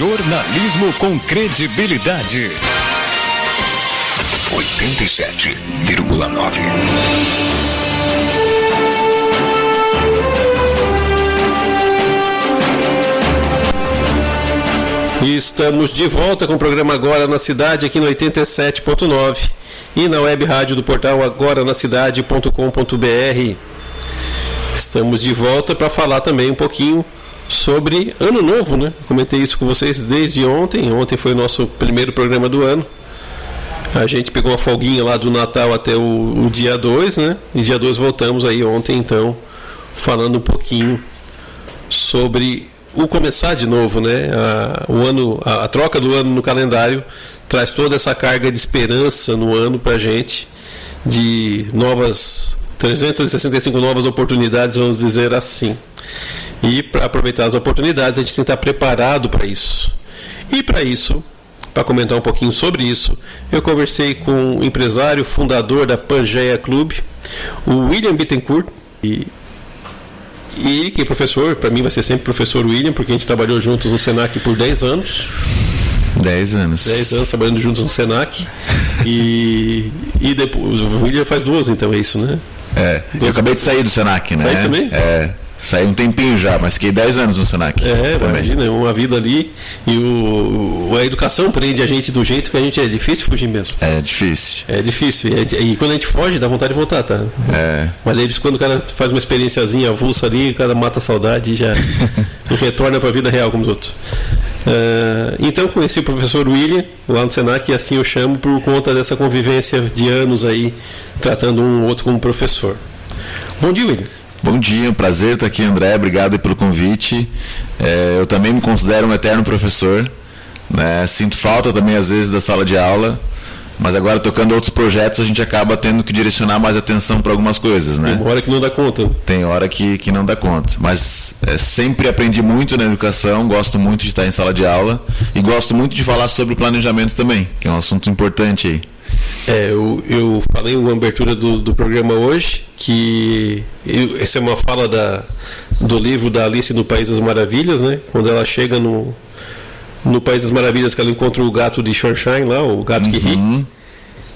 Jornalismo com credibilidade. 87,9. E estamos de volta com o programa Agora na Cidade, aqui no 87.9 e na web rádio do portal agoranacidade.com.br. Estamos de volta para falar também um pouquinho sobre Ano Novo, né? Comentei isso com vocês desde ontem. Ontem foi o nosso primeiro programa do ano. A gente pegou uma folguinha lá do Natal até o dia 2, né? E dia 2 voltamos aí ontem, então, falando um pouquinho sobre o começar de novo, né? A troca do ano no calendário traz toda essa carga de esperança no ano para a gente, de 365 novas oportunidades, vamos dizer assim. E para aproveitar as oportunidades, a gente tem que estar preparado para isso. E para isso, para comentar um pouquinho sobre isso, eu conversei com o empresário, fundador da Pangeia Club, o William Bittencourt, e ele que é professor, para mim vai ser sempre professor William, porque a gente trabalhou juntos no Senac por 10 anos. 10 anos trabalhando juntos no Senac. E depois, o William faz 12, então é isso, né? Eu acabei de sair do Senac, né? Saiu também? Saí um tempinho já, mas fiquei 10 anos no Senac. Imagina, uma vida ali. E a educação prende a gente do jeito que a gente é difícil fugir mesmo. É difícil. É difícil. E quando a gente foge, dá vontade de voltar, tá? Mas aí, quando o cara faz uma experiênciazinha avulsa ali, o cara mata a saudade e já retorna para a vida real como os outros. Então conheci o professor William lá no Senac, e assim eu chamo por conta dessa convivência de anos aí, tratando um ou outro como professor. Bom dia, William. Bom dia, um prazer estar aqui, André, obrigado pelo convite. Eu também me considero um eterno professor, né? Sinto falta também às vezes da sala de aula, mas agora tocando outros projetos a gente acaba tendo que direcionar mais atenção para algumas coisas, né? Tem hora que não dá conta. Tem hora que não dá conta, mas sempre aprendi muito na educação, gosto muito de estar em sala de aula e gosto muito de falar sobre planejamento também, que é um assunto importante aí. Eu falei na abertura do programa hoje que essa é uma fala do livro da Alice no País das Maravilhas, né? Quando ela chega no País das Maravilhas, que ela encontra o gato de Sunshine lá, o gato que ri.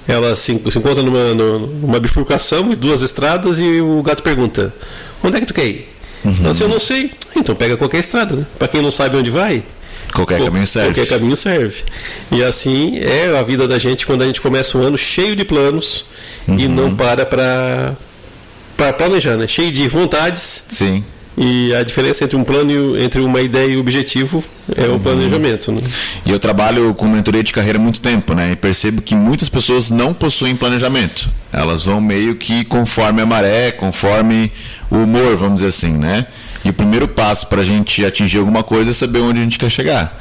Ela se encontra numa bifurcação de 2 estradas e o gato pergunta: onde é que tu quer ir? Ela diz: eu não sei. Então pega qualquer estrada, né? Para quem não sabe onde vai, qualquer caminho serve. Qualquer caminho serve. E assim é a vida da gente quando a gente começa um ano cheio de planos e não para planejar, né? Cheio de vontades. Sim. E a diferença entre um plano, entre uma ideia e o objetivo é o planejamento, né? E eu trabalho com mentoria de carreira há muito tempo, né? E percebo que muitas pessoas não possuem planejamento. Elas vão meio que conforme a maré, conforme o humor, vamos dizer assim, né? E o primeiro passo para a gente atingir alguma coisa é saber onde a gente quer chegar.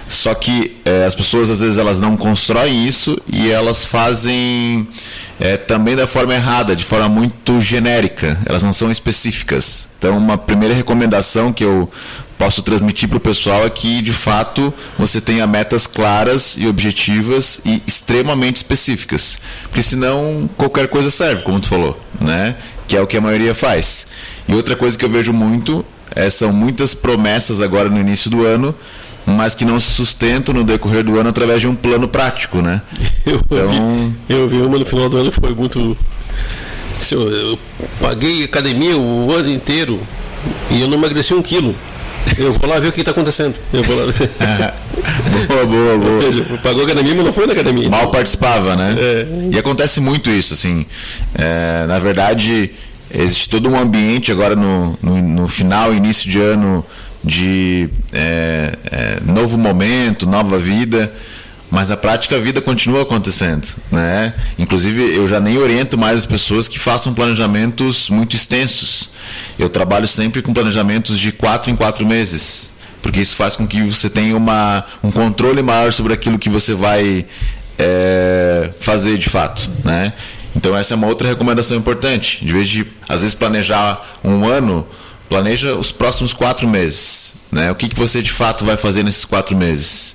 Só que as pessoas, às vezes, elas não constroem isso e elas fazem também da forma errada, de forma muito genérica. Elas não são específicas. Então, uma primeira recomendação que eu posso transmitir para o pessoal é que, de fato, você tenha metas claras e objetivas e extremamente específicas. Porque senão qualquer coisa serve, como tu falou, né? Que é o que a maioria faz. E outra coisa que eu vejo muito são muitas promessas agora no início do ano, mas que não se sustentam no decorrer do ano através de um plano prático, né? Eu vi uma no final do ano que foi muito... Eu paguei academia o ano inteiro e eu não emagreci 1 quilo. Eu vou lá ver o que está acontecendo. Boa. Ou seja, pagou a academia, mas não foi na academia. Mal participava, né? E acontece muito isso, assim. Na verdade, existe todo um ambiente agora no final, início de ano, de novo momento, nova vida, mas na prática a vida continua acontecendo, né? Inclusive eu já nem oriento mais as pessoas que façam planejamentos muito extensos. Eu trabalho sempre com planejamentos de 4 em 4 meses, porque isso faz com que você tenha um controle maior sobre aquilo que você vai fazer de fato, né? Então essa é uma outra recomendação importante. De vez de, às vezes, planejar um ano, planeja os próximos 4 meses, né? O que você de fato vai fazer nesses 4 meses,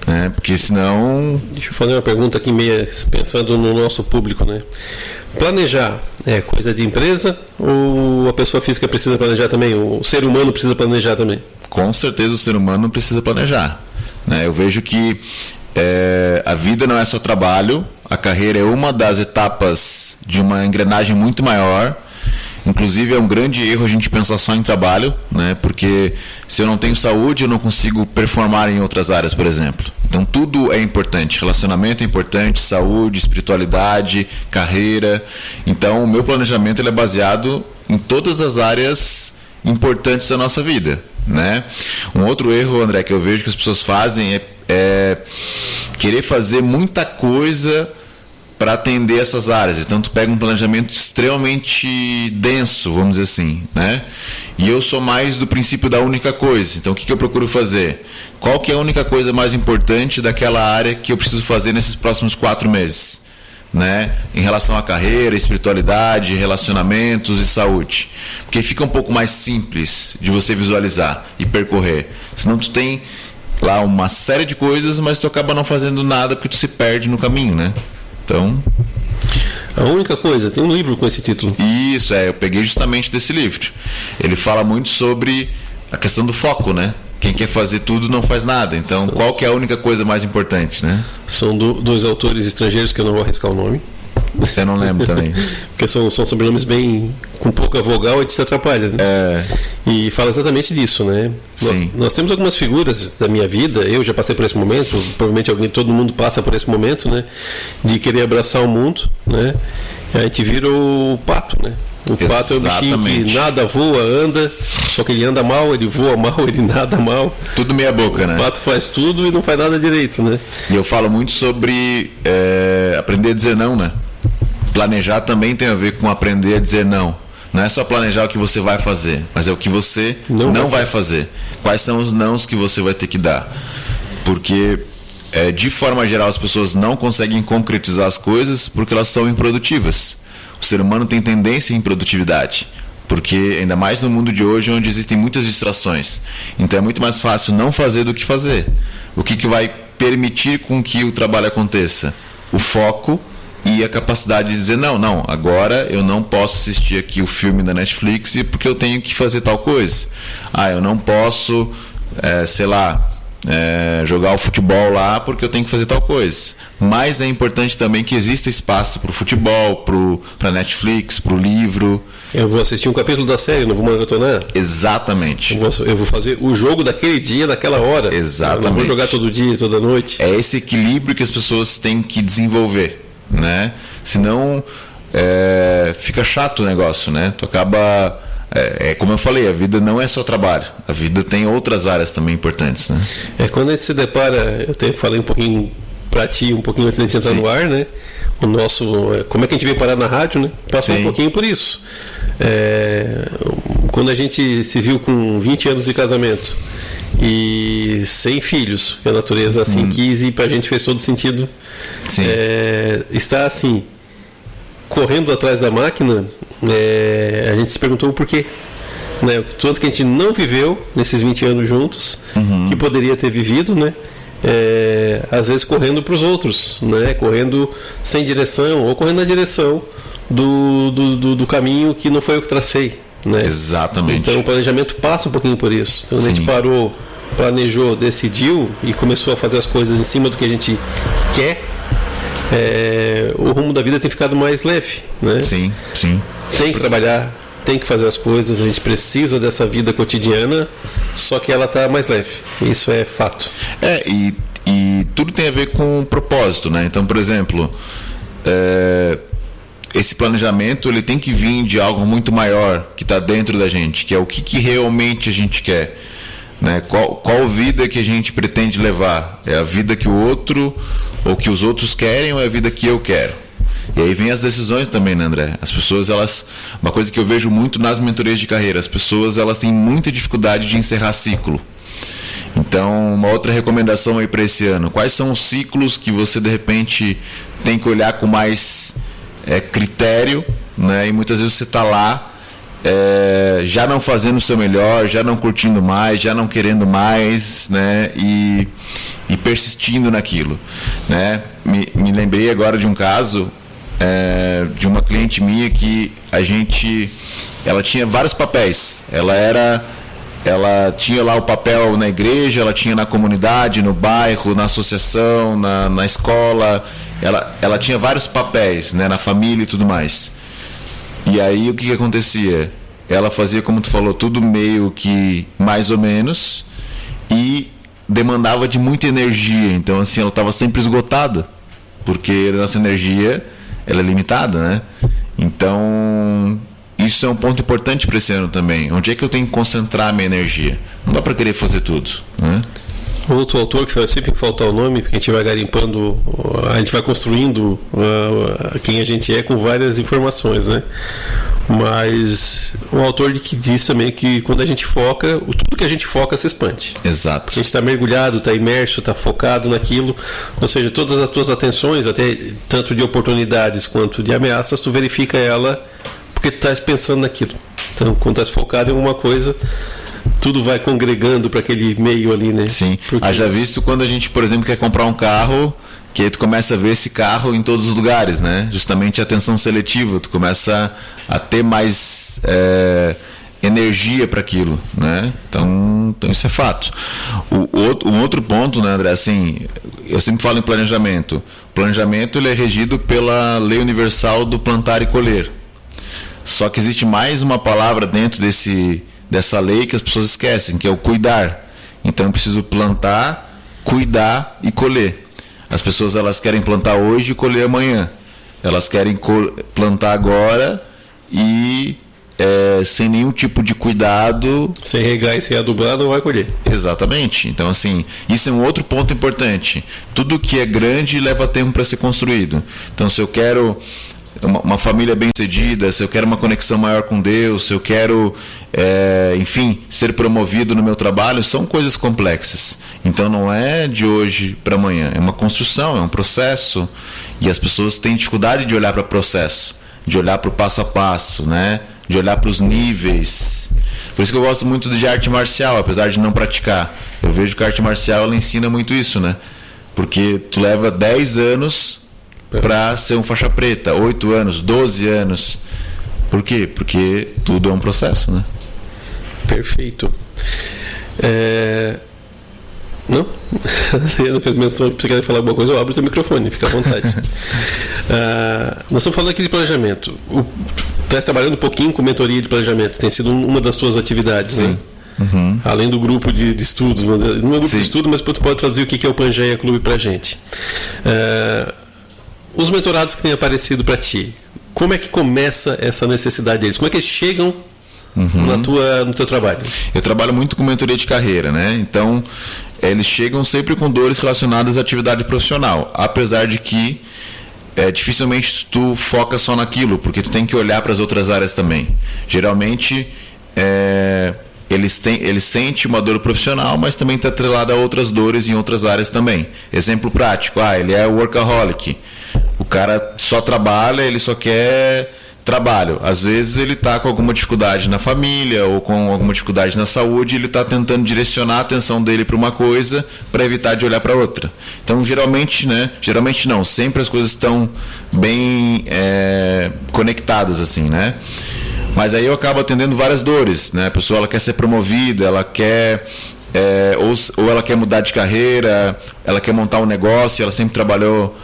né? Porque senão... Deixa eu fazer uma pergunta aqui, meio pensando no nosso público, né? Planejar é coisa de empresa ou a pessoa física precisa planejar também? O ser humano precisa planejar também? Com certeza o ser humano precisa planejar. né? Eu vejo que a vida não é só trabalho, a carreira é uma das etapas de uma engrenagem muito maior. Inclusive é um grande erro a gente pensar só em trabalho, né? Porque se eu não tenho saúde, eu não consigo performar em outras áreas, por exemplo. Então tudo é importante, relacionamento é importante, saúde, espiritualidade, carreira. Então o meu planejamento ele é baseado em todas as áreas importantes da nossa vida, né? Um outro erro, André, que eu vejo que as pessoas fazem é querer fazer muita coisa para atender essas áreas. Então tu pega um planejamento extremamente denso, vamos dizer assim, né? E eu sou mais do princípio da única coisa. Então o que eu procuro fazer? Qual que é a única coisa mais importante daquela área que eu preciso fazer nesses próximos 4 meses? Né? Em relação à carreira, espiritualidade, relacionamentos e saúde. Porque fica um pouco mais simples de você visualizar e percorrer. Senão tu tem lá uma série de coisas, mas tu acaba não fazendo nada porque tu se perde no caminho, né? Então, a única coisa, tem um livro com esse título. Isso, eu peguei justamente desse livro. Ele fala muito sobre a questão do foco, né? Quem quer fazer tudo não faz nada. Então, qual que é a única coisa mais importante, né? São dois autores estrangeiros que eu não vou arriscar o nome. Eu não lembro também. Porque são sobrenomes bem com pouca vogal e te atrapalha, né? E fala exatamente disso, né? Sim. Nós temos algumas figuras da minha vida, eu já passei por esse momento, provavelmente todo mundo passa por esse momento, né? De querer abraçar o mundo, né? A gente vira o pato, né? O pato é um bichinho que nada voa, anda, só que ele anda mal, ele voa mal, ele nada mal. Tudo meia boca, né? O pato faz tudo e não faz nada direito, né? E eu falo muito sobre aprender a dizer não, né? Planejar também tem a ver com aprender a dizer não. Não é só planejar o que você vai fazer, mas é o que você não vai fazer. Quais são os nãos que você vai ter que dar? Porque, de forma geral, as pessoas não conseguem concretizar as coisas porque elas são improdutivas. O ser humano tem tendência à improdutividade, porque ainda mais no mundo de hoje, onde existem muitas distrações. Então é muito mais fácil não fazer do que fazer. O que vai permitir com que o trabalho aconteça? O foco e a capacidade de dizer, não, agora eu não posso assistir aqui o filme da Netflix porque eu tenho que fazer tal coisa. Eu não posso, jogar o futebol lá porque eu tenho que fazer tal coisa. Mas é importante também que exista espaço para o futebol, para a Netflix, para o livro. Eu vou assistir um capítulo da série, não vou maratonar? Exatamente. Eu vou fazer o jogo daquele dia, daquela hora. Exatamente. Eu não vou jogar todo dia, toda noite. É esse equilíbrio que as pessoas têm que desenvolver, né? Senão fica chato o negócio, né? Tu acaba... como eu falei, a vida não é só trabalho. A vida tem outras áreas também importantes, né? Quando a gente se depara, eu até falei um pouquinho para ti, um pouquinho antes de a gente entrar no ar, né? O nosso... como é que a gente veio parar na rádio, né? Passa um pouquinho por isso. Quando a gente se viu com 20 anos de casamento e sem filhos, que a natureza assim quis e pra gente fez todo sentido. Estar assim, correndo atrás da máquina, a gente se perguntou o porquê, né? Tanto que a gente não viveu nesses 20 anos juntos, que poderia ter vivido, né? Às vezes correndo para os outros, né? Correndo sem direção ou correndo na direção do caminho que não foi eu que tracei, né? Exatamente. Então o planejamento passa um pouquinho por isso. Então a gente parou, planejou, decidiu e começou a fazer as coisas em cima do que a gente quer. O rumo da vida tem ficado mais leve, né? Sim. Tem que trabalhar, tem que fazer as coisas, a gente precisa dessa vida cotidiana, só que ela está mais leve, isso é fato. E tudo tem a ver com o propósito, né? Então, por exemplo, esse planejamento ele tem que vir de algo muito maior que está dentro da gente, que é o que realmente a gente quer, né? Qual vida que a gente pretende levar? É a vida que o outro ou que os outros querem ou é a vida que eu quero? E aí vem as decisões também, né, André? As pessoas, uma coisa que eu vejo muito nas mentorias de carreira, as pessoas elas têm muita dificuldade de encerrar ciclo. Então, uma outra recomendação aí para esse ano: quais são os ciclos que você de repente tem que olhar com mais critério, né? E muitas vezes você está lá já não fazendo o seu melhor, já não curtindo mais, já não querendo mais, né? E persistindo naquilo, né? Me lembrei agora de um caso de uma cliente minha que ela tinha vários papéis. Ela era ela tinha lá o papel na igreja, ela tinha na comunidade, no bairro, na associação, na escola, ela tinha vários papéis, né, na família e tudo mais. E aí o que acontecia? Ela fazia, como tu falou, tudo meio que mais ou menos, e demandava de muita energia. Então assim, ela estava sempre esgotada, porque a nossa energia ela é limitada, né? Então isso é um ponto importante para esse ano também. Onde é que eu tenho que concentrar a minha energia? Não dá para querer fazer tudo, né? Outro autor, que vai sempre faltar o nome, porque a gente vai garimpando, a gente vai construindo quem a gente é com várias informações, né? Mas um autor que diz também que quando a gente foca, tudo que a gente foca se expande. Exato. A gente está mergulhado, está imerso, está focado naquilo, ou seja, todas as tuas atenções, até tanto de oportunidades quanto de ameaças, tu verifica ela porque tu estás pensando naquilo. Então, quando estás focado em alguma coisa, tudo vai congregando para aquele meio ali, né? Sim. Porque... Haja visto quando a gente, por exemplo, quer comprar um carro, que aí tu começa a ver esse carro em todos os lugares, né? Justamente a atenção seletiva, tu começa a ter mais energia para aquilo, né? Então isso é fato. Um outro ponto, né, André, assim, eu sempre falo em planejamento. O planejamento ele é regido pela lei universal do plantar e colher. Só que existe mais uma palavra dentro dessa lei que as pessoas esquecem, que é o cuidar. Então eu preciso plantar, cuidar e colher. As pessoas elas querem plantar hoje e colher amanhã. Elas querem plantar agora e sem nenhum tipo de cuidado. Sem regar e sem adubar não vai colher. Exatamente. Então assim, isso é um outro ponto importante. Tudo que é grande leva tempo para ser construído. Então se eu quero uma família bem-sucedida, se eu quero uma conexão maior com Deus, se eu quero, enfim, ser promovido no meu trabalho, são coisas complexas. Então não é de hoje para amanhã, é uma construção, é um processo, e as pessoas têm dificuldade de olhar para o processo, de olhar para o passo a passo, né? De olhar para os níveis. Por isso que eu gosto muito de arte marcial, apesar de não praticar. Eu vejo que a arte marcial ela ensina muito isso, né? Porque tu leva 10 anos para ser um faixa preta, 8 anos, 12 anos. Por quê? Porque tudo é um processo, né? Perfeito. Não? Ele não fez menção. Se você quer falar alguma coisa, eu abro o teu microfone, fica à vontade. Nós estamos falando aqui de planejamento. Tu estás trabalhando um pouquinho com mentoria de planejamento, tem sido uma das tuas atividades, sim, né? Uhum. Além do grupo de estudos, não é grupo sim. de estudo, mas tu pode traduzir o que é o Pangeia Clube pra gente. Os mentorados que têm aparecido para ti, como é que começa essa necessidade deles? Como é que eles chegam no teu trabalho? Eu trabalho muito com mentoria de carreira, né? Então, eles chegam sempre com dores relacionadas à atividade profissional, apesar de que dificilmente tu foca só naquilo, porque tu tem que olhar para as outras áreas também. Geralmente, eles sentem uma dor profissional, mas também está atrelado a outras dores em outras áreas também. Exemplo prático, ele é workaholic. O cara só trabalha, ele só quer trabalho. Às vezes ele está com alguma dificuldade na família ou com alguma dificuldade na saúde, ele está tentando direcionar a atenção dele para uma coisa para evitar de olhar para outra. Então, geralmente não, sempre as coisas estão bem conectadas assim, né? Mas aí eu acabo atendendo várias dores, né? A pessoa ela quer ser promovida, ela quer ou ela quer mudar de carreira, ela quer montar um negócio, ela sempre trabalhou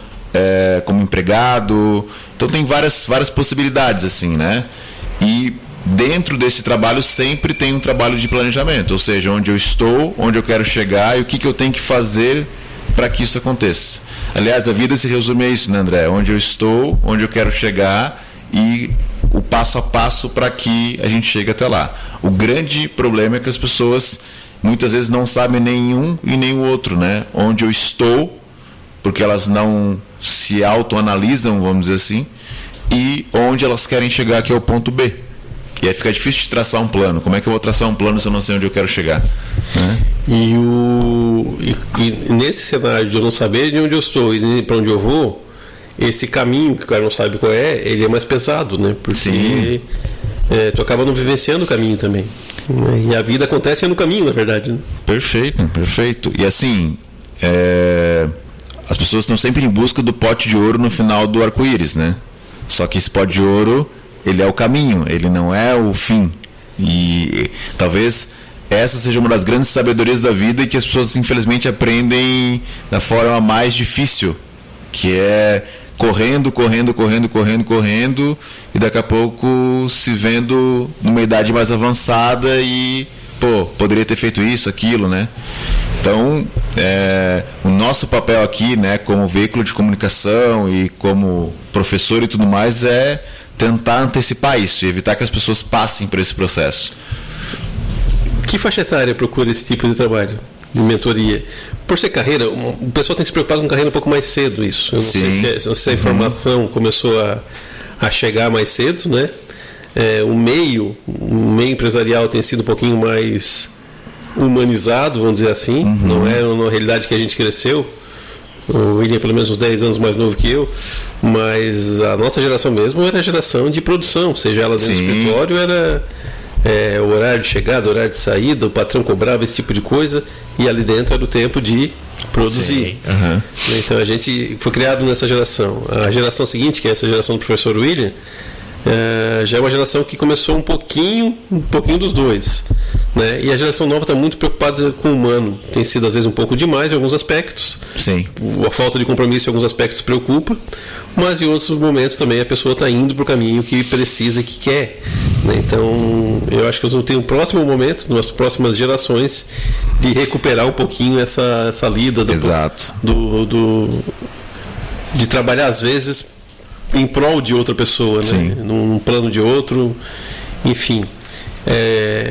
como empregado. Então tem várias possibilidades assim, né? E dentro desse trabalho sempre tem um trabalho de planejamento, ou seja, onde eu estou, onde eu quero chegar e o que eu tenho que fazer para que isso aconteça. Aliás, a vida se resume a isso, né, André? Onde eu estou, onde eu quero chegar e o passo a passo para que a gente chegue até lá. O grande problema é que as pessoas muitas vezes não sabem nenhum e nem o outro, né? Onde eu estou, porque elas não se autoanalisam, vamos dizer assim, e onde elas querem chegar, que é o ponto B. E aí fica difícil de traçar um plano. Como é que eu vou traçar um plano se eu não sei onde eu quero chegar? Né? E nesse cenário de eu não saber de onde eu estou e para onde eu vou, esse caminho que o cara não sabe qual é, ele é mais pesado, né? Porque tu acaba não vivenciando o caminho também. E a vida acontece no caminho, na verdade. Né? Perfeito. E assim, as pessoas estão sempre em busca do pote de ouro no final do arco-íris, né? Só que esse pote de ouro, ele é o caminho, ele não é o fim. E talvez essa seja uma das grandes sabedorias da vida e que as pessoas infelizmente aprendem da forma mais difícil, que é correndo, e daqui a pouco se vendo numa idade mais avançada e, poderia ter feito isso, aquilo, né? Então, o nosso papel aqui, né, como veículo de comunicação e como professor e tudo mais, é tentar antecipar isso e evitar que as pessoas passem por esse processo. Que faixa etária procura esse tipo de trabalho, de mentoria? Por ser carreira, o pessoal tem que se preocupar com carreira um pouco mais cedo, isso. Eu não sei se a informação começou a chegar mais cedo, né? O meio empresarial tem sido um pouquinho mais humanizado, vamos dizer assim. Não é uma realidade que a gente cresceu. O William é pelo menos uns 10 anos mais novo que eu, mas a nossa geração mesmo era a geração de produção, seja ela dentro do escritório, era o horário de chegada, o horário de saída, o patrão cobrava esse tipo de coisa e ali dentro era o tempo de produzir. Então a gente foi criado nessa geração. A geração seguinte, que é essa geração do professor William, já é uma geração que começou um pouquinho dos dois, né? E a geração nova está muito preocupada com o humano, tem sido às vezes um pouco demais em alguns aspectos. A falta de compromisso em alguns aspectos preocupa, mas em outros momentos também a pessoa está indo para o caminho que precisa e que quer, né? Então eu acho que nós vamos ter um próximo momento, nas próximas gerações, de recuperar um pouquinho essa lida de trabalhar às vezes em prol de outra pessoa, né? Num plano de outro, enfim.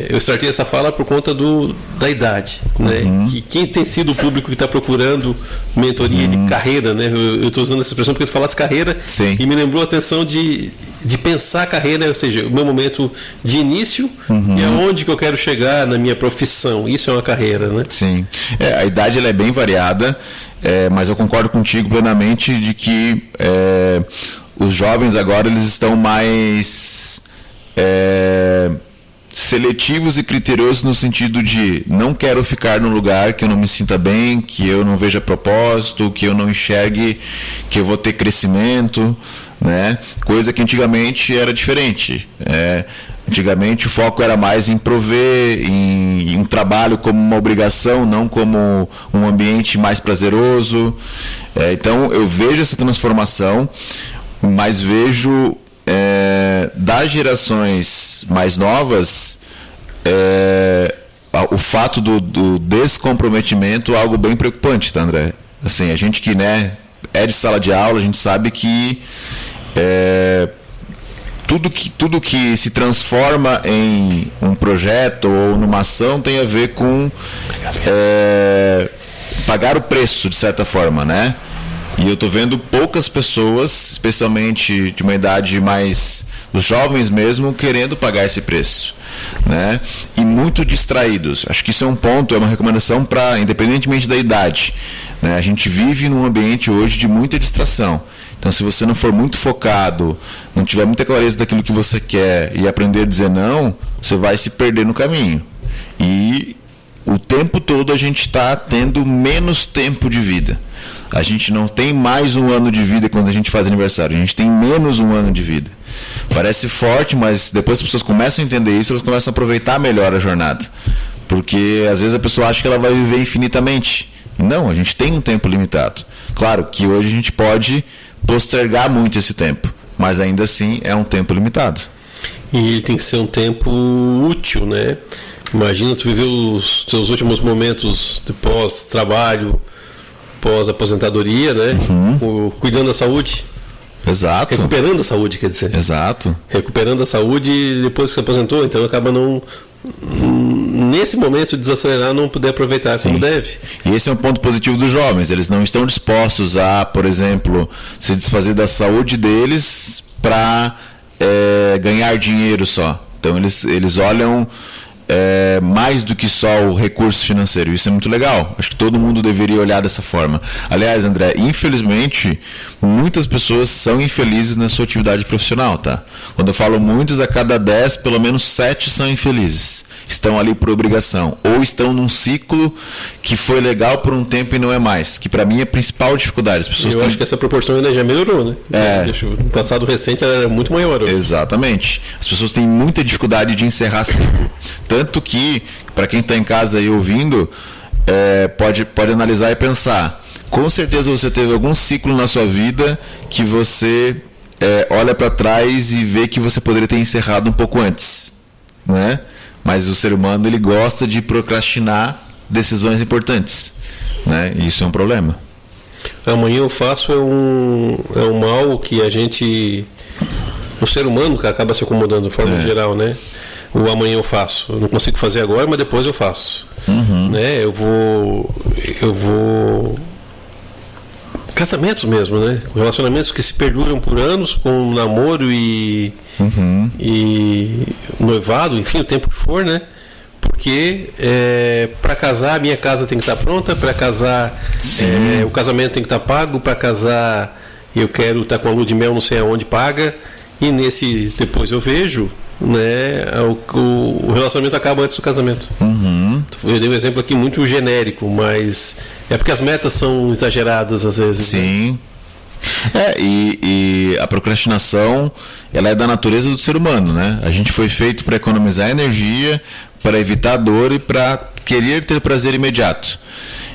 Eu startei essa fala por conta da idade, né? Que quem tem sido o público que está procurando mentoria de carreira, né? Eu estou usando essa expressão porque tu falasse carreira e me lembrou a atenção de pensar a carreira, ou seja, o meu momento de início e aonde que eu quero chegar na minha profissão. Isso é uma carreira, né? Sim. A idade ela é bem variada, mas eu concordo contigo plenamente de que os jovens agora eles estão mais seletivos e criteriosos no sentido de não quero ficar num lugar que eu não me sinta bem, que eu não veja propósito, que eu não enxergue que eu vou ter crescimento, né? Coisa que antigamente era diferente. Antigamente o foco era mais em prover, em um trabalho como uma obrigação, não como um ambiente mais prazeroso. Então eu vejo essa transformação, mas vejo das gerações mais novas o fato do descomprometimento é algo bem preocupante, tá, André? Assim, a gente que, né, é de sala de aula, a gente sabe que tudo que se transforma em um projeto ou numa ação tem a ver com pagar o preço, de certa forma, né? E eu estou vendo poucas pessoas, especialmente de uma idade mais, os jovens mesmo, querendo pagar esse preço, né? E muito distraídos. Acho que isso é um ponto, é uma recomendação para, independentemente da idade, né? A gente vive num ambiente hoje de muita distração. Então, se você não for muito focado, não tiver muita clareza daquilo que você quer e aprender a dizer não, você vai se perder no caminho. E o tempo todo a gente está tendo menos tempo de vida. A gente não tem mais um ano de vida quando a gente faz aniversário, a gente tem menos um ano de vida. Parece forte, mas depois as pessoas começam a entender isso, elas começam a aproveitar melhor a jornada. Porque às vezes a pessoa acha que ela vai viver infinitamente. Não, a gente tem um tempo limitado. Claro que hoje a gente pode postergar muito esse tempo, mas ainda assim é um tempo limitado. E tem que ser um tempo útil, né? Imagina tu viver os teus últimos momentos de pós-trabalho, pós-aposentadoria, né? Cuidando da saúde. Exato. Recuperando a saúde, quer dizer. Exato. Recuperando a saúde depois que se aposentou, então acaba não, nesse momento de desacelerar, não poder aproveitar como deve. E esse é um ponto positivo dos jovens. Eles não estão dispostos a, por exemplo, se desfazer da saúde deles para ganhar dinheiro só. Então eles olham mais do que só o recurso financeiro. Isso é muito legal. Acho que todo mundo deveria olhar dessa forma. Aliás, André, infelizmente, muitas pessoas são infelizes na sua atividade profissional, tá? Quando eu falo muitos, a cada 10, pelo menos 7 são infelizes. Estão ali por obrigação. Ou estão num ciclo que foi legal por um tempo e não é mais. Que para mim é a principal dificuldade. As pessoas acho que essa proporção ainda já melhorou, né? No passado recente ela era muito maior. Exatamente. As pessoas têm muita dificuldade de encerrar ciclo. Tanto que, para quem está em casa aí ouvindo, pode analisar e pensar. Com certeza você teve algum ciclo na sua vida que você olha para trás e vê que você poderia ter encerrado um pouco antes, né? Mas o ser humano, ele gosta de procrastinar decisões importantes, né? E isso é um problema. Amanhã eu faço é um mal que o ser humano que acaba se acomodando de forma geral, né? O amanhã eu faço, eu não consigo fazer agora, mas depois eu faço, né? Eu vou casamentos mesmo, né? Relacionamentos que se perduram por anos, com namoro e noivado, enfim, o tempo que for, né? Porque para casar a minha casa tem que estar pronta, para casar o casamento tem que estar pago, para casar eu quero estar com a lua de mel não sei aonde paga, e nesse depois eu vejo, né, o relacionamento acaba antes do casamento. Eu dei um exemplo aqui muito genérico, mas é porque as metas são exageradas às vezes. Sim. E a procrastinação, ela é da natureza do ser humano, né? A gente foi feito para economizar energia, para evitar dor e para querer ter prazer imediato.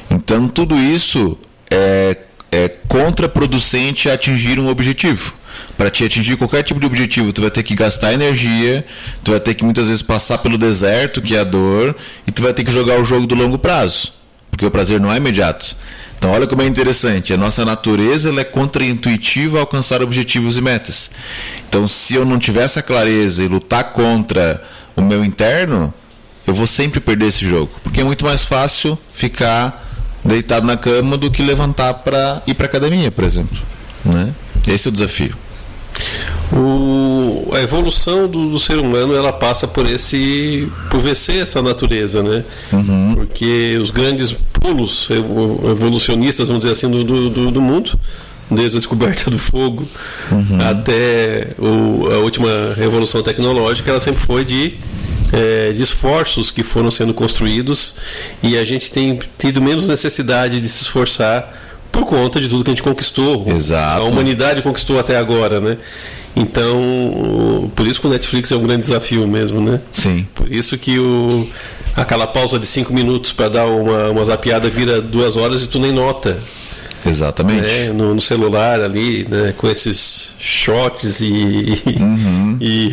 Então tudo isso é contraproducente a atingir um objetivo. Para te atingir qualquer tipo de objetivo, tu vai ter que gastar energia, tu vai ter que muitas vezes passar pelo deserto, que é a dor, e tu vai ter que jogar o jogo do longo prazo, porque o prazer não é imediato. Então olha como é interessante, a nossa natureza ela é contraintuitiva a alcançar objetivos e metas. Então se eu não tiver essa clareza e lutar contra o meu interno, eu vou sempre perder esse jogo, porque é muito mais fácil ficar deitado na cama do que levantar para ir para academia, por exemplo, né? Esse é o desafio. A evolução do ser humano, ela passa por vencer essa natureza, né? Porque os grandes pulos evolucionistas, vamos dizer assim, do mundo, desde a descoberta do fogo até a última revolução tecnológica, ela sempre foi de esforços que foram sendo construídos, e a gente tem tido menos necessidade de se esforçar por conta de tudo que a gente conquistou. Exato. A humanidade conquistou até agora, né? Então, por isso que o Netflix é um grande desafio mesmo, né? Sim. Por isso que aquela pausa de 5 minutos para dar uma zapiada vira 2 horas e tu nem nota. Exatamente. Né? No celular ali, né? Com esses shots e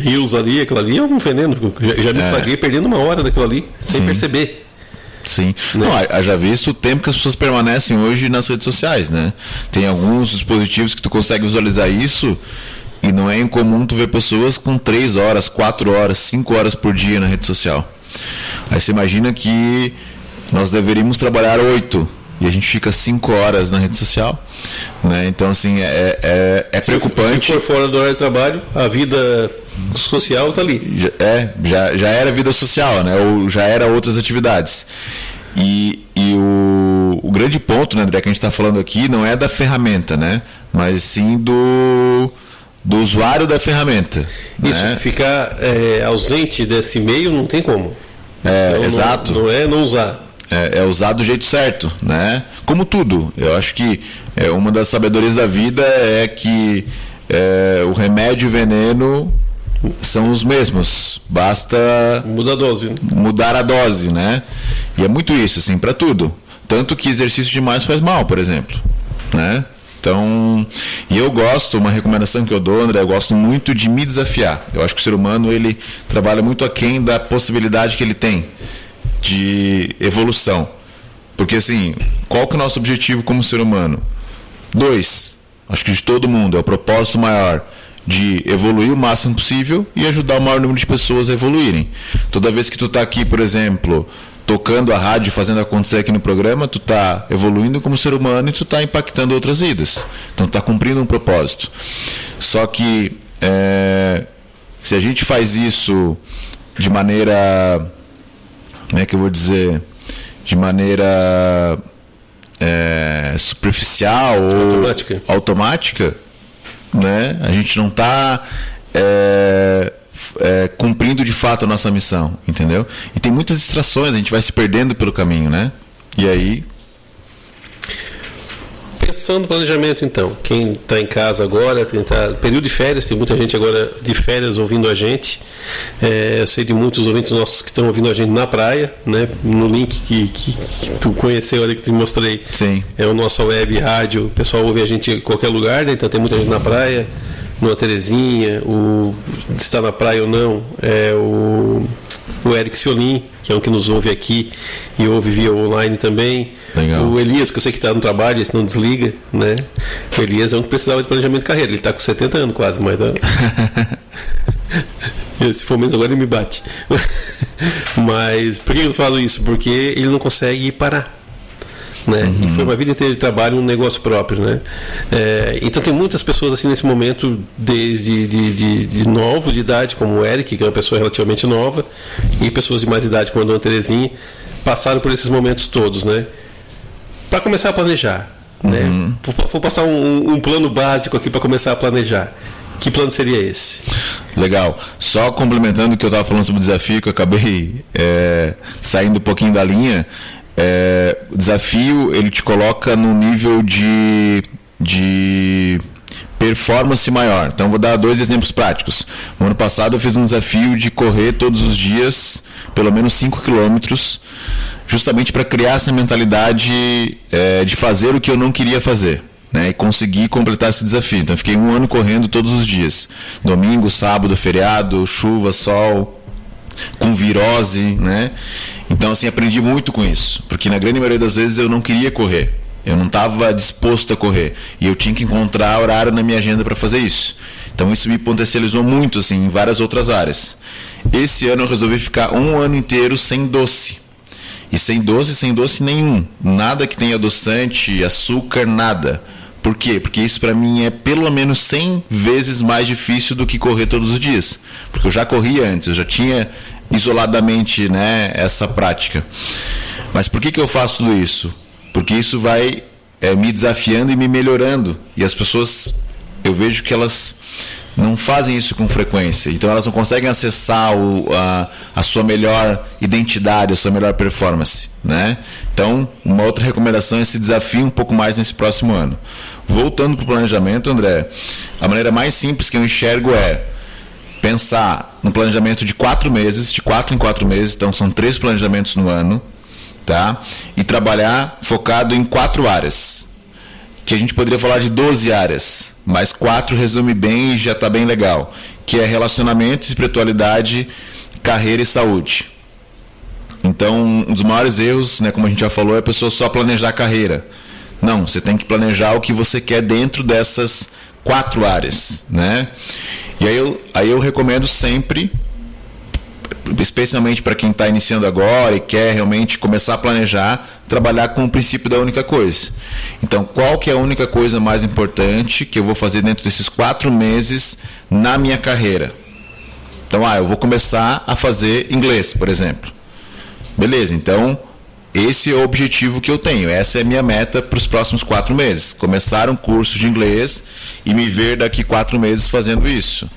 reels ali, aquilo ali é um veneno. Já me flagrei perdendo 1 hora daquilo ali, sem perceber. Sim. Né? Não, já visto o tempo que as pessoas permanecem hoje nas redes sociais, né? Tem alguns dispositivos que tu consegue visualizar isso, e não é incomum tu ver pessoas com 3 horas, 4 horas, 5 horas por dia na rede social. Aí você imagina que nós deveríamos trabalhar 8 e a gente fica 5 horas na rede social, né? Então assim, é preocupante. Se for fora do horário de trabalho, a vida social está ali. Já era vida social, né? Ou já era outras atividades. E o grande ponto, né, André, que a gente está falando aqui não é da ferramenta, né? Mas sim do usuário da ferramenta. Isso, né? ficar ausente desse meio não tem como. Então, exato. Não é não usar. É usar do jeito certo, né? Como tudo. Eu acho que uma das sabedorias da vida é que o remédio e o veneno são os mesmos. Basta mudar a dose, né? E é muito isso, assim, para tudo. Tanto que exercício demais faz mal, por exemplo, né? Então, e eu gosto, uma recomendação que eu dou, André, eu gosto muito de me desafiar. Eu acho que o ser humano, ele trabalha muito aquém da possibilidade que ele tem de evolução. Porque assim, qual que é o nosso objetivo como ser humano? 2, acho que de todo mundo, é o propósito maior de evoluir o máximo possível e ajudar o maior número de pessoas a evoluírem. Toda vez que tu está aqui, por exemplo, tocando a rádio, fazendo acontecer aqui no programa, tu está evoluindo como ser humano e tu está impactando outras vidas. Então tu está cumprindo um propósito. Só que se a gente faz isso de maneira, como é que eu vou dizer, de maneira superficial ou automática, né? A gente não está cumprindo de fato a nossa missão, entendeu? E tem muitas distrações, a gente vai se perdendo pelo caminho, né? E aí... Pensando no planejamento, então, quem está em casa agora, quem está período de férias, tem muita gente agora de férias ouvindo a gente. Eu sei de muitos ouvintes nossos que estão ouvindo a gente na praia, né? No link que tu conheceu ali, que te mostrei. Sim. É o nosso web rádio, o pessoal ouve a gente em qualquer lugar, né? Então tem muita gente na praia, numa Terezinha, se está na praia ou não, é o Eric Ciolim, que é um que nos ouve aqui e ouve via online também. Legal. O Elias, que eu sei que está no trabalho, esse não desliga, né? O Elias é um que precisava de planejamento de carreira. Ele está com 70 anos quase, mas se for menos agora ele me bate. Mas por que eu falo isso? Porque ele não consegue parar, né? E foi uma vida inteira de trabalho, um negócio próprio, né? Então tem muitas pessoas assim nesse momento, desde de novo de idade, como o Eric, que é uma pessoa relativamente nova, e pessoas de mais idade, como a Dona Terezinha, passaram por esses momentos todos, né? Para começar a planejar, né? Vou passar um plano básico aqui para começar a planejar. Que plano seria esse? Legal. Só complementando o que eu estava falando sobre o desafio, que eu acabei saindo um pouquinho da linha. O desafio, ele te coloca num nível de performance maior. Então vou dar 2 exemplos práticos. No ano passado eu fiz um desafio de correr todos os dias pelo menos 5 quilômetros, justamente para criar essa mentalidade de fazer o que eu não queria fazer, né, e conseguir completar esse desafio. Então eu fiquei 1 ano correndo todos os dias, domingo, sábado, feriado, chuva, sol, com virose, né? Então assim, aprendi muito com isso, porque na grande maioria das vezes eu não queria correr, eu não estava disposto a correr, e eu tinha que encontrar horário na minha agenda para fazer isso. Então isso me potencializou muito assim, em várias outras áreas. Esse ano eu resolvi ficar 1 ano inteiro sem doce. E sem doce nenhum, nada que tenha adoçante, açúcar, nada. Por quê? Porque isso para mim é pelo menos 100 vezes mais difícil do que correr todos os dias. Porque eu já corria antes, eu já tinha isoladamente, né, essa prática. Mas por que eu faço tudo isso? Porque isso vai me desafiando e me melhorando. E as pessoas, eu vejo que elas não fazem isso com frequência, então elas não conseguem acessar a sua melhor identidade, a sua melhor performance, né? Então, uma outra recomendação é esse desafio um pouco mais nesse próximo ano. Voltando para o planejamento, André, a maneira mais simples que eu enxergo é pensar no planejamento de 4 meses, de 4 em 4 meses, então são 3 planejamentos no ano, tá? E trabalhar focado em 4 áreas, que a gente poderia falar de 12 áreas, mas 4 resume bem e já está bem legal, que é relacionamento, espiritualidade, carreira e saúde. Então, um dos maiores erros, né, como a gente já falou, é a pessoa só planejar a carreira. Não, você tem que planejar o que você quer dentro dessas 4 áreas, né? E aí eu recomendo sempre, especialmente para quem está iniciando agora e quer realmente começar a planejar, trabalhar com o princípio da única coisa. Então, qual que é a única coisa mais importante que eu vou fazer dentro desses 4 meses na minha carreira? Então, eu vou começar a fazer inglês, por exemplo. Beleza, então esse é o objetivo que eu tenho, essa é a minha meta para os próximos 4 meses. Começar um curso de inglês e me ver daqui 4 meses fazendo isso.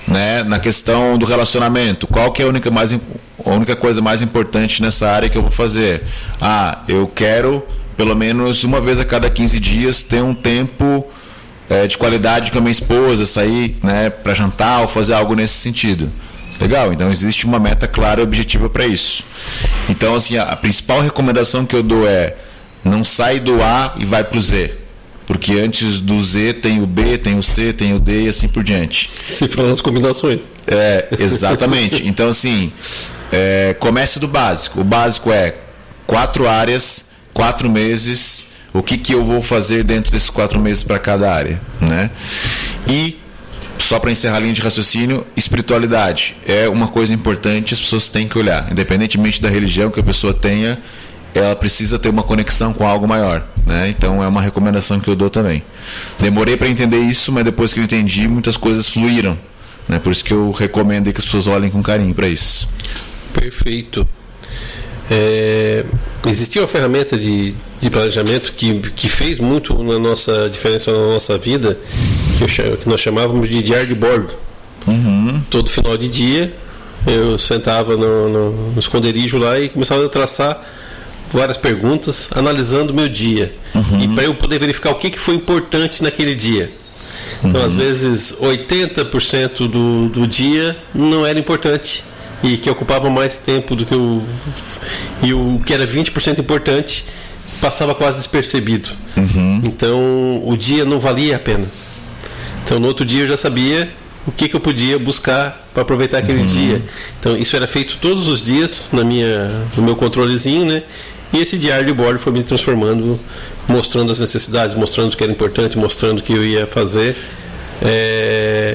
Né? Na questão do relacionamento, qual que é a única coisa mais importante nessa área que eu vou fazer? Eu quero pelo menos uma vez a cada 15 dias ter um tempo de qualidade com a minha esposa, sair, né, para jantar ou fazer algo nesse sentido. Legal, então existe uma meta clara e objetiva para isso. Então assim, a principal recomendação que eu dou é: não sai do A e vai para o Z. Porque antes do Z tem o B, tem o C, tem o D e assim por diante. Se falam as combinações. Exatamente. Então, assim, comece do básico. O básico é 4 áreas, 4 meses. O que eu vou fazer dentro desses 4 meses para cada área, né? E, só para encerrar a linha de raciocínio, espiritualidade é uma coisa importante, as pessoas têm que olhar. Independentemente da religião que a pessoa tenha, ela precisa ter uma conexão com algo maior, né? Então é uma recomendação que eu dou também. Demorei para entender isso, mas depois que eu entendi, muitas coisas fluíram, né? Por isso que eu recomendo que as pessoas olhem com carinho para isso. Perfeito. Existia uma ferramenta de planejamento que fez muito na nossa diferença na nossa vida, que nós chamávamos de diário de bordo. Todo final de dia eu sentava no esconderijo lá e começava a traçar várias perguntas, analisando o meu dia. E para eu poder verificar o que foi importante naquele dia. Então, às vezes, 80% do dia não era importante e que ocupava mais tempo do que e o que era 20% importante passava quase despercebido. Então, o dia não valia a pena. Então, no outro dia eu já sabia o que eu podia buscar para aproveitar aquele dia. Então, isso era feito todos os dias no meu controlezinho, né? E esse diário de bordo foi me transformando, mostrando as necessidades, mostrando o que era importante, mostrando o que eu ia fazer.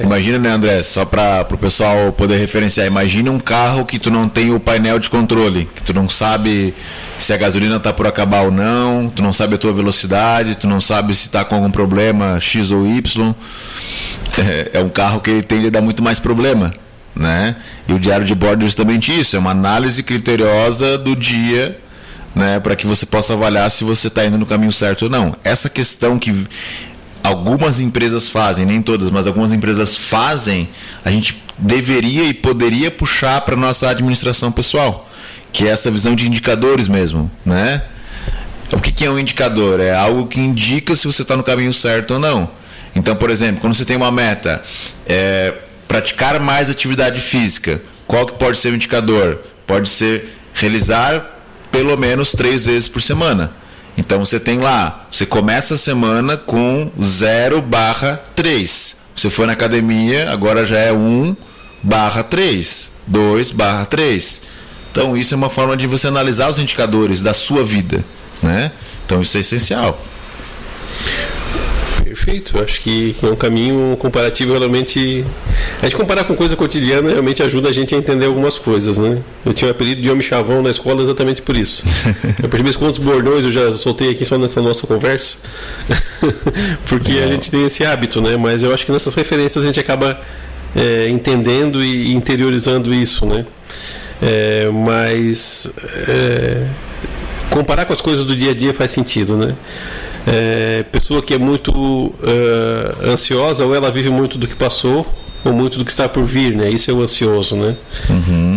Imagina, né, André, só para o pessoal poder referenciar, imagina um carro que tu não tem o painel de controle, que tu não sabe se a gasolina está por acabar ou não, tu não sabe a tua velocidade, tu não sabe se está com algum problema X ou Y. É um carro que tende a dar muito mais problema, né? E o diário de bordo é justamente isso, é uma análise criteriosa do dia, né, para que você possa avaliar se você está indo no caminho certo ou não. Essa questão que algumas empresas fazem, nem todas, mas algumas empresas fazem, a gente deveria e poderia puxar para a nossa administração pessoal, que é essa visão de indicadores mesmo, né? O que é um indicador? É algo que indica se você está no caminho certo ou não. Então, por exemplo, quando você tem uma meta, praticar mais atividade física, qual que pode ser o indicador? Pode ser realizar pelo menos 3 vezes por semana. Então você tem lá, você começa a semana com 0/3. Você foi na academia, agora já é 1/3, 2/3. Então isso é uma forma de você analisar os indicadores da sua vida, né? Então isso é essencial. Perfeito, eu acho que é um caminho comparativo realmente. A gente comparar com coisa cotidiana realmente ajuda a gente a entender algumas coisas, né? Eu tinha o apelido de homem chavão na escola exatamente por isso. Eu percebi quantos bordões eu já soltei aqui só nessa nossa conversa, porque a gente tem esse hábito, né? Mas eu acho que nessas referências a gente acaba entendendo e interiorizando isso, né? Mas comparar com as coisas do dia a dia faz sentido, né? Pessoa que é muito ansiosa, ou ela vive muito do que passou, ou muito do que está por vir, né? Isso é o ansioso, né?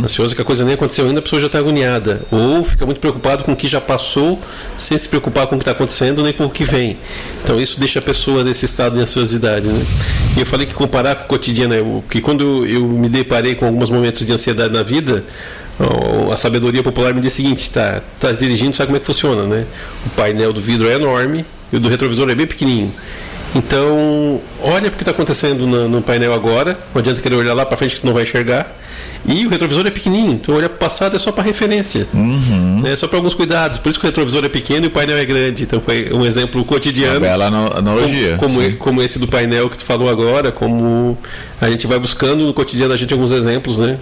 Ansioso é que a coisa nem aconteceu ainda, a pessoa já está agoniada, ou fica muito preocupado com o que já passou, sem se preocupar com o que está acontecendo, nem com o que vem. Então isso deixa a pessoa nesse estado de ansiosidade, né? E eu falei que comparar com o cotidiano, porque quando eu me deparei com alguns momentos de ansiedade na vida, a sabedoria popular me diz o seguinte: tá dirigindo, sabe como é que funciona, né? O painel do vidro é enorme e o do retrovisor é bem pequenininho. Então, olha o que está acontecendo no painel agora, não adianta querer olhar lá para frente que tu não vai enxergar. E o retrovisor é pequenininho, então olhar para o passado é só para referência, né? Só para alguns cuidados. Por isso que o retrovisor é pequeno e o painel é grande. Então foi um exemplo cotidiano. Uma bela analogia. Como esse do painel que tu falou agora, como a gente vai buscando no cotidiano da gente alguns exemplos, né?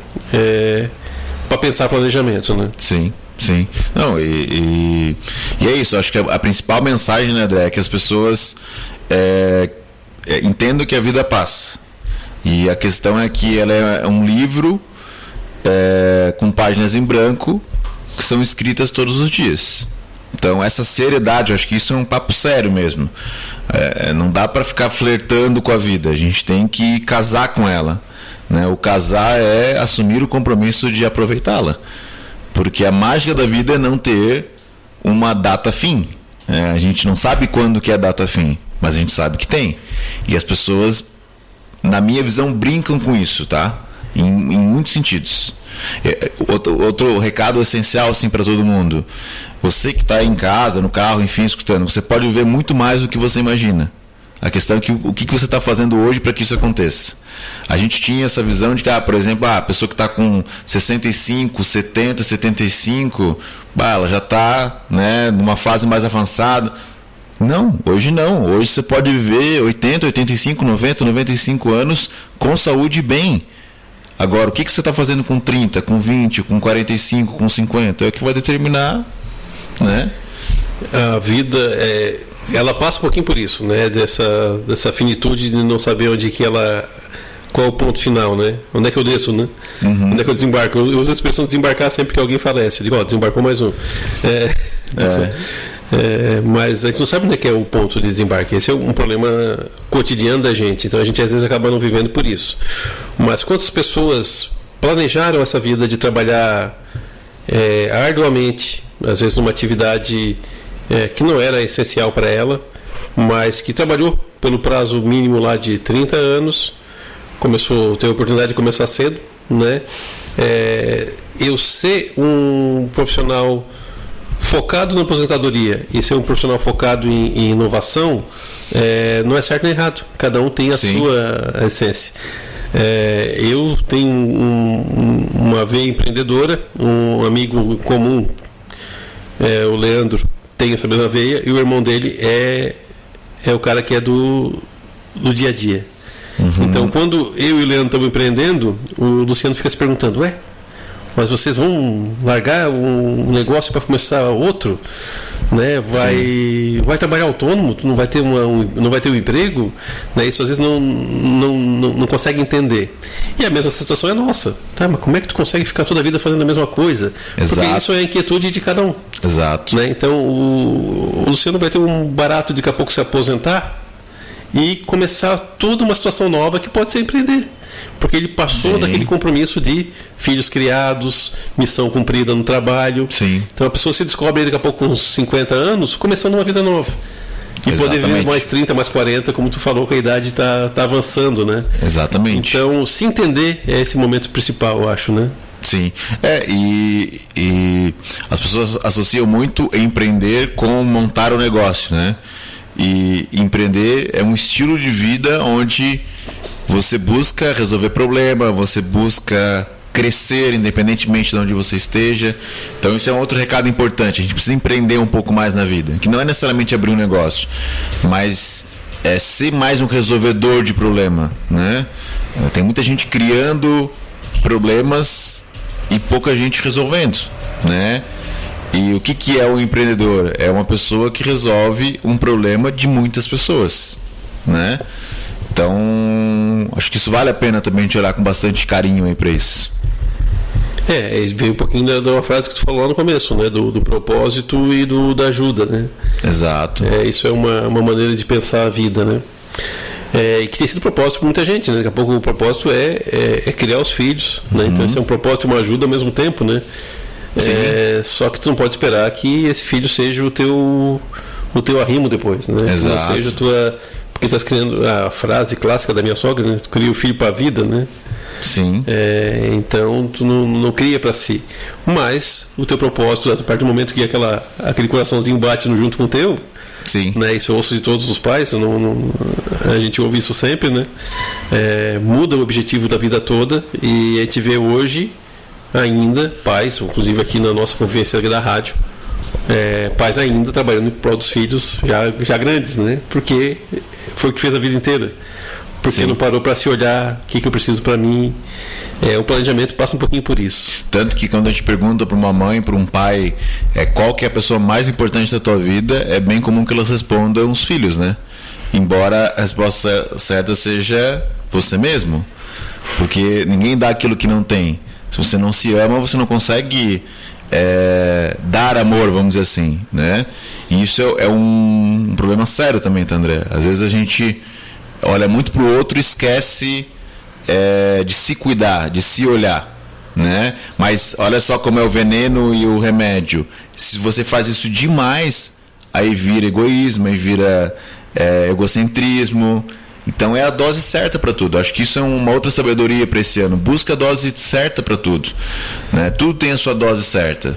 Para pensar planejamento, né? Sim. Não, e é isso. Acho que a principal mensagem, né, André, é que as pessoas entendam que a vida passa. E a questão é que ela é um livro com páginas em branco que são escritas todos os dias. Então essa seriedade, eu acho que isso é um papo sério mesmo. Não dá para ficar flertando com a vida. A gente tem que casar com ela, né? O casar é assumir o compromisso de aproveitá-la, porque a mágica da vida é não ter uma data fim. A gente não sabe quando que é a data fim, mas a gente sabe que tem. E as pessoas, na minha visão, brincam com isso, tá? Em muitos sentidos. Outro recado essencial assim, para todo mundo: você que está em casa, no carro, enfim, escutando, você pode ver muito mais do que você imagina. A questão é que o que você está fazendo hoje para que isso aconteça. A gente tinha essa visão de que, por exemplo, a pessoa que está com 65, 70, 75, ela já está, né, numa fase mais avançada. Não, hoje não. Hoje você pode viver 80, 85, 90, 95 anos com saúde e bem. Agora, o que você está fazendo com 30, com 20, com 45, com 50? É o que vai determinar, né? A vida ela passa um pouquinho por isso, né? Dessa finitude de não saber onde que ela... Qual é o ponto final, né? Onde é que eu desço, né? Onde é que eu desembarco? Eu uso a expressão desembarcar sempre que alguém falece. Eu digo, desembarcou mais um. Mas a gente não sabe onde é que é o ponto de desembarque. Esse é um problema cotidiano da gente. Então a gente às vezes acaba não vivendo por isso. Mas quantas pessoas planejaram essa vida de trabalhar arduamente às vezes numa atividade que não era essencial para ela, mas que trabalhou pelo prazo mínimo lá de 30 anos, teve a oportunidade de começar cedo, né? Eu ser um profissional focado na aposentadoria e ser um profissional focado em inovação não é certo nem errado, cada um tem a sua essência. Eu tenho uma veia empreendedora, um amigo comum, o Leandro, tem essa mesma veia, e o irmão dele é o cara que é do dia a dia. Então, quando eu e o Leandro estamos empreendendo, o Luciano fica se perguntando: mas vocês vão largar um negócio para começar outro, né? Vai trabalhar autônomo, não vai ter um emprego, né? Isso às vezes não consegue entender. E a mesma situação é nossa, tá? Mas como é que tu consegue ficar toda a vida fazendo a mesma coisa? Exato. Porque isso é a inquietude de cada um. Exato. Né? Então o Luciano vai ter um barato de daqui a pouco se aposentar e começar toda uma situação nova que pode ser empreender, porque ele passou daquele compromisso de filhos criados, missão cumprida no trabalho. Então a pessoa se descobre daqui a pouco com uns 50 anos começando uma vida nova e poder viver mais 30, mais 40, como tu falou, que a idade está avançando, né? Exatamente. Então se entender é esse momento principal, eu acho, né? Sim, e as pessoas associam muito empreender com montar o negócio, né? E empreender é um estilo de vida onde você busca resolver problema, você busca crescer independentemente de onde você esteja. Então isso é um outro recado importante, a gente precisa empreender um pouco mais na vida, que não é necessariamente abrir um negócio, mas é ser mais um resolvedor de problema, né? Tem muita gente criando problemas e pouca gente resolvendo, né? E o que é um empreendedor? É uma pessoa que resolve um problema de muitas pessoas, né? Então, acho que isso vale a pena também a gente olhar com bastante carinho aí para isso. Veio um pouquinho da uma frase que tu falou lá no começo, né? Do propósito e da ajuda, né? Exato. Isso é uma maneira de pensar a vida, né? E que tem sido propósito para muita gente, né? Daqui a pouco o propósito é criar os filhos, né? Então esse é um propósito e uma ajuda ao mesmo tempo, né? Só que tu não pode esperar que esse filho seja o teu arrimo depois, né? Exato. Não seja porque tu estás criando a frase clássica da minha sogra, né? Tu cria o filho para a vida, né? Sim. Então tu não cria para si, mas o teu propósito, a partir do momento que aquele coraçãozinho bate junto com o teu, sim, né? Isso eu ouço de todos os pais, a gente ouve isso sempre, né? Muda o objetivo da vida toda, e a gente vê hoje ainda pais, inclusive aqui na nossa convivência aqui da rádio, pais ainda trabalhando em prol dos filhos já grandes, né? Porque foi o que fez a vida inteira, porque não parou para se olhar o que eu preciso para mim. O planejamento passa um pouquinho por isso. Tanto que quando a gente pergunta para uma mãe, para um pai, qual que é a pessoa mais importante da tua vida, é bem comum que elas respondam os filhos, né? Embora a resposta certa seja você mesmo, porque ninguém dá aquilo que não tem. Se você não se ama, você não consegue dar amor, vamos dizer assim, né? E isso é um problema sério também, tá, André? Às vezes a gente olha muito pro outro e esquece de se cuidar, de se olhar, né? Mas olha só como é o veneno e o remédio. Se você faz isso demais, aí vira egoísmo, aí vira egocentrismo. Então é a dose certa para tudo. Acho que isso é uma outra sabedoria para esse ano. Busca a dose certa para tudo, né? Tudo tem a sua dose certa.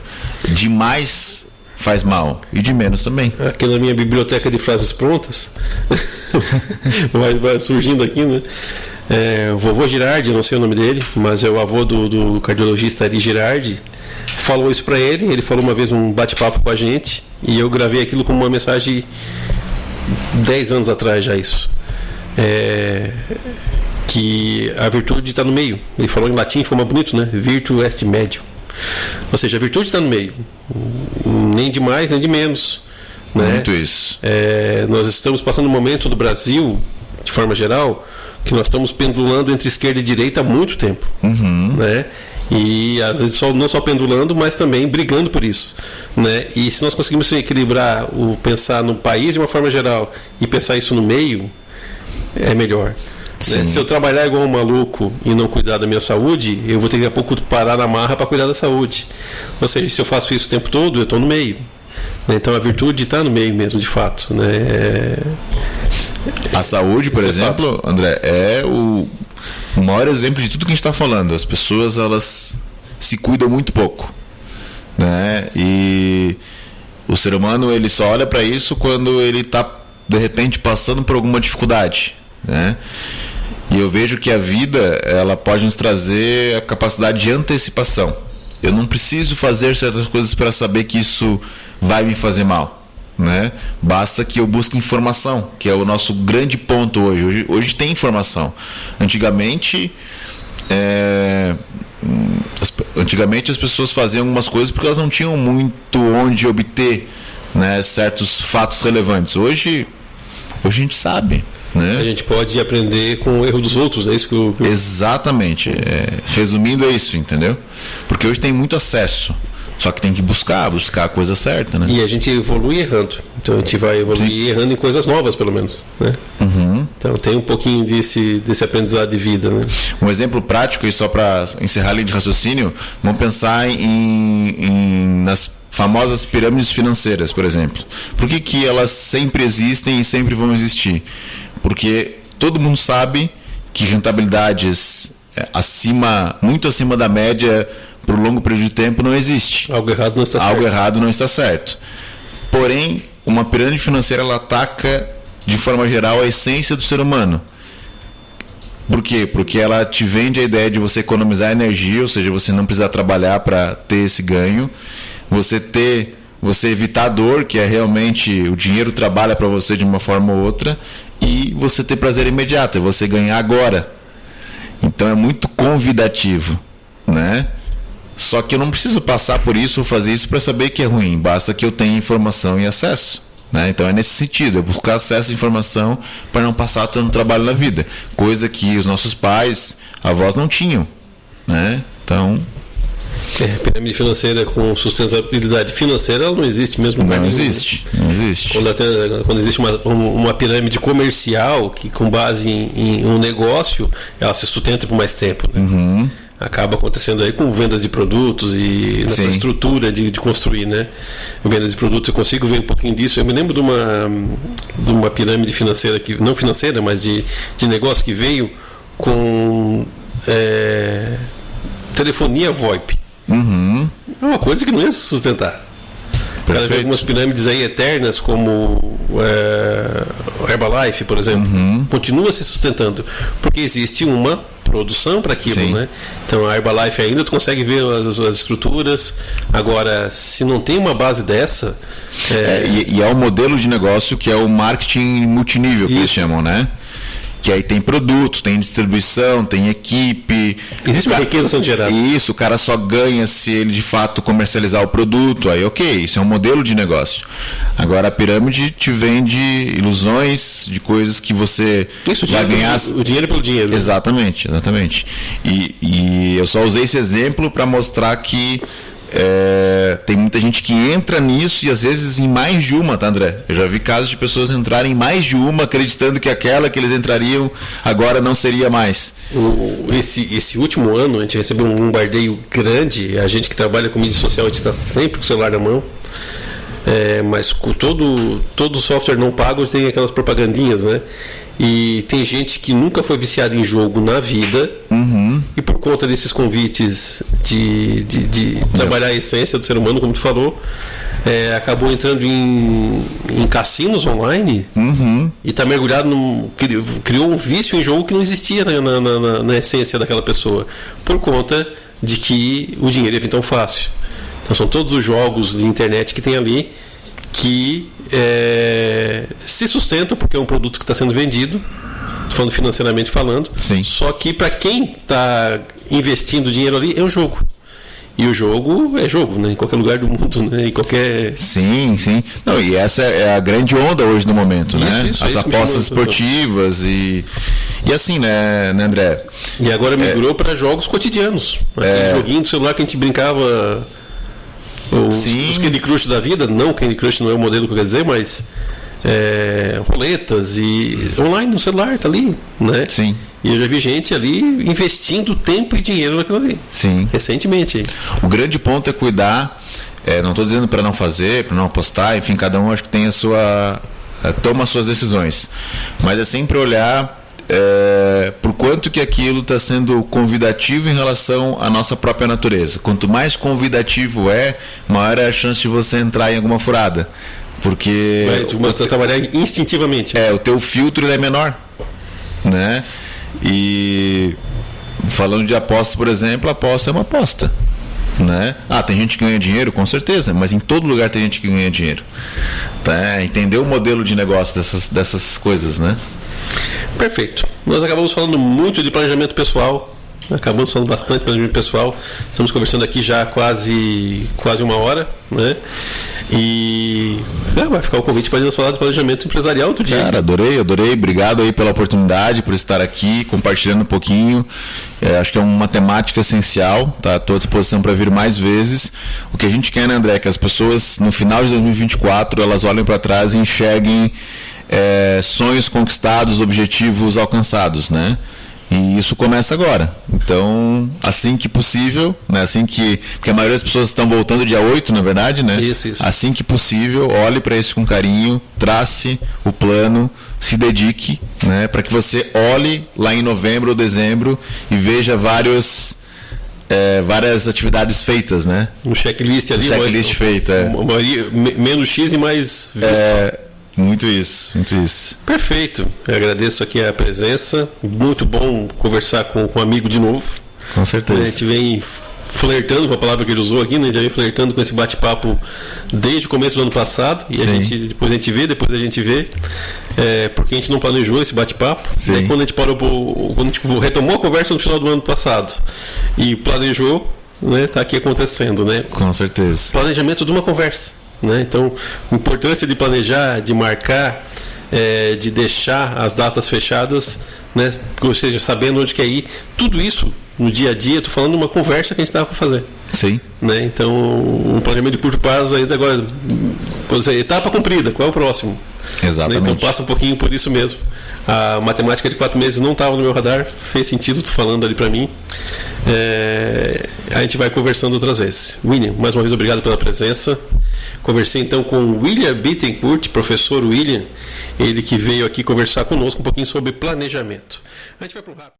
Demais faz mal, e de menos também. Aqui na minha biblioteca de frases prontas vai surgindo aqui, né? O vovô Girardi, não sei o nome dele, mas é o avô do cardiologista Ari Girardi, falou isso para ele falou uma vez num bate-papo com a gente, e eu gravei aquilo como uma mensagem 10 anos atrás já, isso. Que a virtude está no meio. Ele falou em latim, ficou mais bonito, né? Virtu est medio. Ou seja, a virtude está no meio, nem de mais nem de menos, né? Muito isso. Nós estamos passando um momento do Brasil, de forma geral, que nós estamos pendulando entre esquerda e direita há muito tempo, né? E às vezes não só pendulando, mas também brigando por isso, né? E se nós conseguimos equilibrar pensar no país de uma forma geral e pensar isso no meio, é melhor. Né? Se eu trabalhar igual um maluco e não cuidar da minha saúde, eu vou ter que a pouco parar na marra para cuidar da saúde. Ou seja, se eu faço isso o tempo todo, eu estou no meio. Né? Então a virtude está no meio mesmo, de fato. Né? A saúde, por exemplo, André, é o maior exemplo de tudo que a gente está falando. As pessoas, elas se cuidam muito pouco, né? E o ser humano, ele só olha para isso quando ele está, de repente, passando por alguma dificuldade, né? E eu vejo que a vida, ela pode nos trazer a capacidade de antecipação. Eu não preciso fazer certas coisas para saber que isso vai me fazer mal, né? Basta que eu busque informação, que é o nosso grande ponto hoje. Hoje tem informação. Antigamente as pessoas faziam algumas coisas porque elas não tinham muito onde obter, né, certos fatos relevantes. Hoje a gente sabe, né? A gente pode aprender com o erro dos outros, é isso que eu... Exatamente. Resumindo, é isso, entendeu? Porque hoje tem muito acesso. Só que tem que buscar a coisa certa, né? E a gente evolui errando. Então a gente vai evoluir errando em coisas novas, pelo menos, né? Uhum. Então tem um pouquinho desse aprendizado de vida, né? Um exemplo prático, e só para encerrar a linha de raciocínio, vamos pensar nas famosas pirâmides financeiras, por exemplo. Por que elas sempre existem e sempre vão existir? Porque todo mundo sabe que rentabilidades muito acima da média por longo período de tempo não existe. Algo errado não está certo. Algo errado não está certo. Porém, uma pirâmide financeira, ela ataca de forma geral a essência do ser humano. Por quê? Porque ela te vende a ideia de você economizar energia, ou seja, você não precisar trabalhar para ter esse ganho, você evitar a dor, que é realmente o dinheiro trabalha para você de uma forma ou outra, e você ter prazer imediato, é você ganhar agora. Então é muito convidativo, né? Só que eu não preciso passar por isso ou fazer isso para saber que é ruim, basta que eu tenha informação e acesso, né? Então é nesse sentido, é buscar acesso à informação para não passar tanto trabalho na vida, coisa que os nossos pais, avós não tinham, né? Então... pirâmide financeira com sustentabilidade financeira, ela não existe mesmo. Não existe. Quando existe uma pirâmide comercial que, com base em um negócio, ela se sustenta por mais tempo, né? Uhum. Acaba acontecendo aí com vendas de produtos e nessa estrutura de construir, né? Vendas de produtos, eu consigo ver um pouquinho disso. Eu me lembro de uma pirâmide financeira, não financeira, mas de negócio que veio com telefonia VoIP. Uhum. É uma coisa que não ia se sustentar. Perfeito. Algumas pirâmides aí eternas, como Herbalife, por exemplo, continua se sustentando, porque existe uma produção para aquilo, né? Então a Herbalife ainda tu consegue ver as estruturas. Agora, se não tem uma base dessa... E é um modelo de negócio que é o marketing multinível, que eles chamam, né? Que aí tem produto, tem distribuição, tem equipe. Existe uma riqueza sendo gerada. Isso, o cara só ganha se ele de fato comercializar o produto. Aí isso é um modelo de negócio. Agora a pirâmide te vende ilusões de coisas que você vai ganhar. O dinheiro pelo dinheiro. Exatamente. E eu só usei esse exemplo para mostrar que tem muita gente que entra nisso e às vezes em mais de uma, tá, André? Eu já vi casos de pessoas entrarem em mais de uma acreditando que aquela que eles entrariam agora não seria mais. Esse último ano a gente recebeu um bombardeio grande. A gente que trabalha com mídia social, a gente está sempre com o celular na mão. Mas com todo software não pago tem aquelas propagandinhas, né? E tem gente que nunca foi viciada em jogo na vida, e por conta desses convites de trabalhar a essência do ser humano, como tu falou, acabou entrando em cassinos online, e está mergulhado criou um vício em jogo que não existia na essência daquela pessoa, por conta de que o dinheiro é tão fácil. Então são todos os jogos de internet que tem ali que se sustentam porque é um produto que está sendo vendido, falando financeiramente falando. Sim. Só que para quem está investindo dinheiro ali é um jogo. E o jogo é jogo, né? Em qualquer lugar do mundo, né? Em qualquer... Sim. Não, e essa é a grande onda hoje do momento, né? As apostas esportivas e assim, né, André? E agora migrou para jogos cotidianos. Aquele joguinho do celular que a gente brincava... Os Candy Crush da vida, não, Candy Crush não é o modelo que eu quero dizer, mas roletas e online no celular, tá ali, né? Sim. E eu já vi gente ali investindo tempo e dinheiro naquilo ali. Sim. Recentemente. O grande ponto é cuidar, não estou dizendo para não fazer, para não apostar, enfim, cada um acho que tem toma as suas decisões. Mas é sempre olhar por quanto que aquilo está sendo convidativo em relação à nossa própria natureza. Quanto mais convidativo maior é a chance de você entrar em alguma furada. Porque vai trabalhar instintivamente. O teu filtro é menor, né? E falando de apostas, por exemplo, a aposta é uma aposta, né? Tem gente que ganha dinheiro, com certeza, mas em todo lugar tem gente que ganha dinheiro, tá? Entender o modelo de negócio dessas coisas, né? Perfeito. Nós acabamos falando muito de planejamento pessoal. Acabamos falando bastante de planejamento pessoal. Estamos conversando aqui já quase uma hora, né? E vai ficar o convite para nós falar de planejamento empresarial outro dia. Cara, adorei. Obrigado aí pela oportunidade, por estar aqui, compartilhando um pouquinho. Acho que é uma temática essencial, tá? Estou à disposição para vir mais vezes. O que a gente quer, né, André, é que as pessoas, no final de 2024, elas olhem para trás e enxerguem sonhos conquistados, objetivos alcançados, né? E isso começa agora. Então, assim que possível, né? Porque a maioria das pessoas estão voltando dia 8, na verdade, né? Isso. Assim que possível, olhe para isso com carinho, trace o plano, se dedique, né? Para que você olhe lá em novembro ou dezembro e veja várias atividades feitas, né? Um checklist ali. Um checklist feito, menos X e mais visto. Muito isso. Perfeito. Eu agradeço aqui a presença. Muito bom conversar com um amigo de novo. Com certeza. A gente vem flertando com a palavra que ele usou aqui, né? Já vem flertando com esse bate-papo desde o começo do ano passado. E depois a gente vê. Porque a gente não planejou esse bate-papo. Aí quando a gente retomou a conversa no final do ano passado e planejou, né? Tá aqui acontecendo, né? Com certeza. Planejamento de uma conversa. Né? Então, a importância de planejar, de marcar, de deixar as datas fechadas, né? Ou seja, sabendo onde quer ir, tudo isso no dia a dia, estou falando de uma conversa que a gente estava para fazer. Sim. Né? Então, um planejamento de curto prazo ainda agora, etapa cumprida, qual é o próximo? Exatamente. Né? Então passa um pouquinho por isso mesmo. A matemática de 4 meses não estava no meu radar, fez sentido, tu falando ali para mim. A gente vai conversando outras vezes. William, mais uma vez obrigado pela presença. Conversei então com o William Bittencourt, professor William, ele que veio aqui conversar conosco um pouquinho sobre planejamento. A gente vai para um rápido.